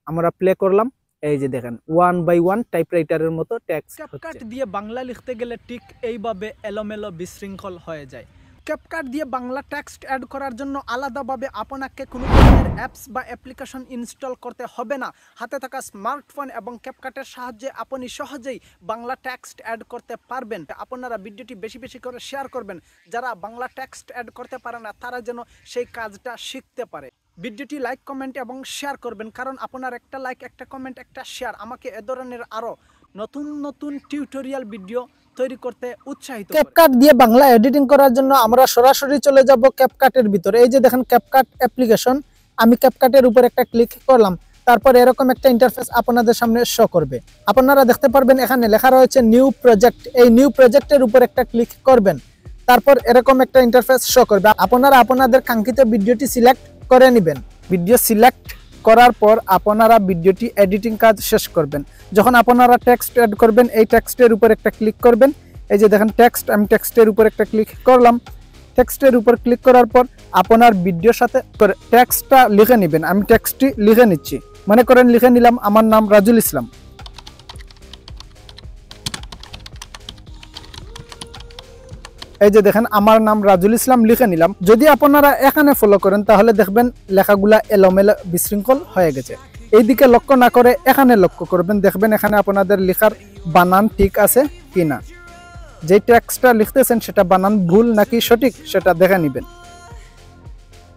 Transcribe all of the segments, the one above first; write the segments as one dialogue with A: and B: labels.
A: আমরা প্লে করলাম, এই যে দেখেন 1/1 টাইপরাইটারের মতো টেক্সট হচ্ছে।
B: ক্যাপকাট দিয়ে বাংলা লিখতে গেলে ঠিক এইভাবে এলোমেলো বিশৃঙ্খল হয়ে যায়। ক্যাপকাট দিয়ে বাংলা টেক্সট অ্যাড করার জন্য আলাদাভাবে আপনাকে কোনো ধরনের অ্যাপস বা অ্যাপ্লিকেশন ইনস্টল করতে হবে না। হাতে থাকা স্মার্টফোন এবং ক্যাপকাটের সাহায্যে আপনি সহজেই বাংলা টেক্সট অ্যাড করতে পারবেন। আপনারা ভিডিওটি বেশি বেশি করে শেয়ার করবেন, যারা বাংলা টেক্সট অ্যাড করতে পারে না তারা যেন সেই কাজটা শিখতে পারে। ভিডিওটি লাইক, কমেন্ট এবং শেয়ার করবেন, কারণ আপনার একটা লাইক, একটা কমেন্ট, একটা শেয়ার আমাকে এ ধরনের আরও নতুন নতুন টিউটোরিয়াল ভিডিও তৈরি করতে উৎসাহিত করে।
A: ক্যাপকাট দিয়ে বাংলা এডিটিং করার জন্য আমরা সরাসরি চলে যাব ক্যাপকাটের ভিতরে। এই যে দেখেন ক্যাপকাট অ্যাপ্লিকেশন, আমি ক্যাপকাটের উপর একটা ক্লিক করলাম, তারপর এরকম একটা ইন্টারফেস আপনাদের সামনে শো করবে। আপনারা দেখতে পারবেন এখানে লেখা রয়েছে নিউ প্রজেক্ট। এই নিউ প্রজেক্টের উপর একটা ক্লিক করবেন, তারপর এরকম একটা ইন্টারফেস শো করবে। আপনারা আপনাদের কাঙ্ক্ষিত ভিডিওটি সিলেক্ট করে নেবেন। ভিডিও সিলেক্ট করার পর আপনারা ভিডিওটি এডিটিং কাজ শেষ করবেন। যখন আপনারা টেক্সট অ্যাড করবেন, এই টেক্সটের উপর একটা ক্লিক করবেন। এই যে দেখেন টেক্সট, আমি টেক্সটের উপর একটা ক্লিক করলাম। টেক্সটের উপর ক্লিক করার পর আপনার ভিডিওর সাথে টেক্সটটা লিখে নেবেন। আমি টেক্সটটি লিখে নিচ্ছি, মনে করেন লিখে নিলাম আমার নাম রাজুল ইসলাম। এই যে দেখেন আমার নাম রাজুল ইসলাম লিখে নিলাম। যদি আপনারা এখানে ফলো করেন তাহলে দেখবেন লেখাগুলা এলোমেলো বিশৃঙ্খল হয়ে গেছে। এইদিকে লক্ষ্য না করে এখানে লক্ষ্য করবেন, দেখবেন এখানে আপনাদের লেখার বানান ঠিক আছে কিনা। যে টেক্সটটা লিখতেছেন সেটা বানান ভুল নাকি সঠিক সেটা দেখে নেবেন।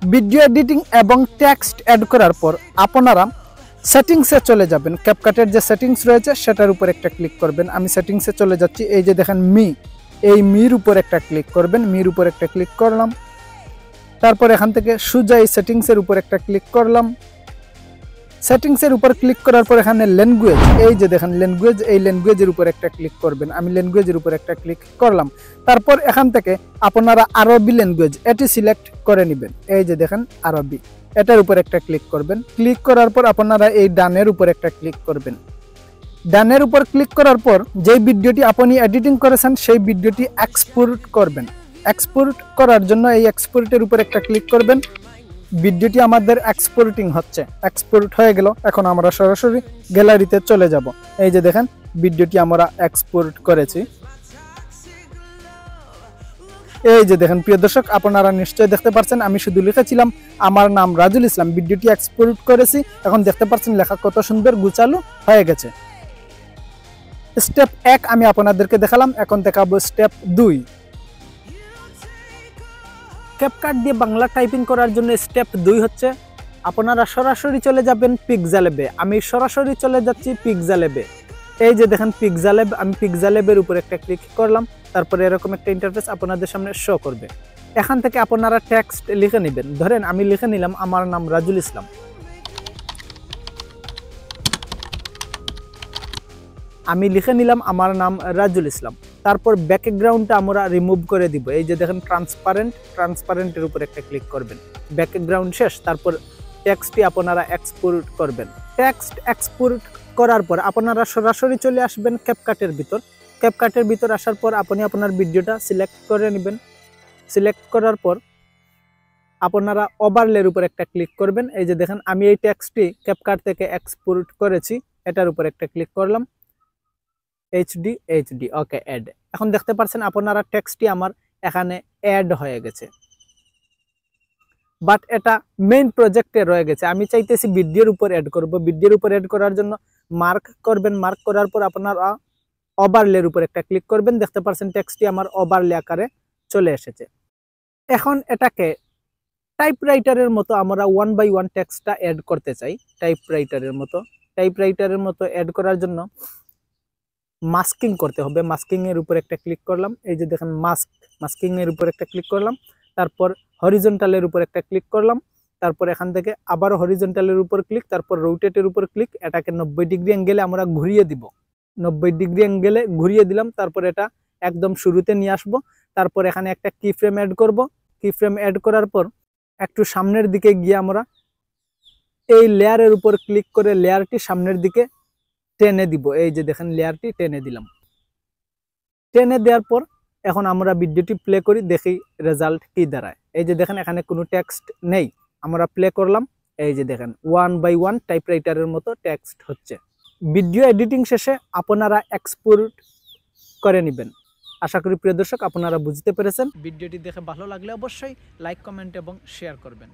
A: ভিডিও এডিটিং এবং টেক্সট অ্যাড করার পর আপনারা সেটিংসে চলে যাবেন। ক্যাপকাটের যে সেটিংস রয়েছে সেটার উপর একটা ক্লিক করবেন। আমি সেটিংসে চলে যাচ্ছি। এই যে দেখেন এই মির উপর একটা ক্লিক করবেন। মির উপর একটা ক্লিক করলাম, তারপর এখান থেকে সোজা এই সেটিংসের উপর একটা ক্লিক করলাম। সেটিংসের উপর ক্লিক করার পর এখানে ল্যাঙ্গুয়েজ, এই যে দেখেন ল্যাঙ্গুয়েজ, এই ল্যাঙ্গুয়েজের উপর একটা ক্লিক করবেন। আমি ল্যাঙ্গুয়েজের উপর একটা ক্লিক করলাম, তারপর এখান থেকে আপনারা আরবি ল্যাঙ্গুয়েজ এটি সিলেক্ট করে নেবেন। এই যে দেখেন আরবি, এটার উপর একটা ক্লিক করবেন। ক্লিক করার পর আপনারা এই ডানের উপর একটা ক্লিক করবেন। ডানের উপর ক্লিক করার পর যে ভিডিওটি আপনি এডিটিং করেছেন সেই ভিডিওটি এক্সপোর্ট করবেন। এক্সপোর্ট করার জন্য এই এক্সপোর্টের উপর একটা ক্লিক করবেন। ভিডিওটি আমাদের এক্সপোর্টিং হচ্ছে, এক্সপোর্ট হয়ে গেল। এখন আমরা সরাসরি গ্যালারিতে চলে যাব। এই যে দেখেন ভিডিওটি আমরা এক্সপোর্ট করেছি। এই যে দেখেন প্রিয় দর্শক, আপনারা নিশ্চয়ই দেখতে পাচ্ছেন আমি শুধু লিখেছিলাম আমার নাম রাজুল ইসলাম, ভিডিওটি এক্সপোর্ট করেছি। এখন দেখতে পাচ্ছেন লেখা কত সুন্দর গুছালো হয়ে গেছে। স্টেপ 1 আমি আপনাদেরকে দেখালাম, এখন দেখাবো স্টেপ 2। ক্যাপকাট দিয়ে বাংলা টাইপিং করার জন্য স্টেপ 2 হচ্ছে আপনারা সরাসরি চলে যাবেন পিক্সালেবে। আমি সরাসরি চলে যাচ্ছি পিক্সালেবে। এই যে দেখেন পিক্সালেব, আমি পিক্সালেবের উপর একটা ক্লিক করলাম, তারপরে এরকম একটা ইন্টারফেস আপনাদের সামনে শো করবে। এখান থেকে আপনারা টেক্সট লিখে নেবেন। ধরেন আমি লিখে নিলাম আমার নাম রাজুল ইসলাম। আমি লিখে নিলাম আমার নাম রাজুল ইসলাম। তারপর ব্যাকগ্রাউন্ডটা আমরা রিমুভ করে দিব। এই যে দেখেন ট্রান্সপারেন্টের উপর একটা ক্লিক করবেন। ব্যাকগ্রাউন্ড শেষ, তারপর টেক্সটটি আপনারা এক্সপোর্ট করবেন। টেক্সট এক্সপোর্ট করার পর আপনারা সরাসরি চলে আসবেন ক্যাপকাটের ভিতর। ক্যাপকাটের ভিতর আসার পর আপনি আপনার ভিডিওটা সিলেক্ট করে নেবেন। সিলেক্ট করার পর আপনারা ওভারলের উপর একটা ক্লিক করবেন। এই যে দেখেন আমি এই টেক্সটটি ক্যাপকাট থেকে এক্সপোর্ট করেছি, এটার উপর একটা ক্লিক করলাম। HD okay add. এখন দেখতে পাচ্ছেন আপনারা টেক্সটটি আমার এখানে অ্যাড হয়ে গেছে, বাট এটা মেইন প্রজেক্টে রয়ে গেছে। আমি চাইতেছি ভিডিওর উপর অ্যাড করব। ভিডিওর উপর অ্যাড করার জন্য মার্ক করবেন। মার্ক করার পর আপনারা ওভারলের উপর একটা ক্লিক করবেন। দেখতে পাচ্ছেন টেক্সটটি আমার ওভারলে আকারে চলে এসেছে। এখন এটাকে টাইপরাইটারের মতো আমরা 1/1 টেক্সটটা অ্যাড করতে চাই। টাইপরাইটারের মতো অ্যাড করার জন্য মাস্কিং করতে হবে। মাস্কিং এর উপর একটা ক্লিক করলাম। এই যে দেখেন মাস্কিং এর উপর একটা ক্লিক করলাম, তারপর হরিজন্টালের উপর একটা ক্লিক করলাম, তারপর এখান থেকে আবারও হরিজন্টালের উপর ক্লিক, তারপর রোটেটের উপর ক্লিক। এটাকে 90 ডিগ্রি অ্যাঙ্গেলে আমরা ঘুরিয়ে দিব। 90 ডিগ্রি অ্যাঙ্গেলে ঘুরিয়ে দিলাম, তারপর এটা একদম শুরুতে নিয়ে আসবো। তারপর এখানে একটা কি ফ্রেম অ্যাড করব। কি ফ্রেম অ্যাড করার পর একটু সামনের দিকে গিয়ে আমরা এই লেয়ারের উপর ক্লিক করে লেয়ারটি সামনের দিকে টেনে দিব। এই যে দেখেন লেয়ারটি টেনে দিলাম। টেনে দেওয়ার পর এখন আমরা ভিডিওটি প্লে করি, দেখি রেজাল্ট কি দাঁড়ায়। এই যে দেখেন এখানে কোনো টেক্সট নেই। আমরা প্লে করলাম, এই যে দেখেন 1 বাই 1 টাইপরাইটারের মতো টেক্সট হচ্ছে। ভিডিও এডিটিং শেষে আপনারা এক্সপোর্ট করে নেবেন। আশা করি প্রিয় দর্শক আপনারা বুঝতে পেরেছেন।
B: ভিডিওটি দেখে ভালো লাগলে অবশ্যই লাইক, কমেন্ট এবং শেয়ার করবেন।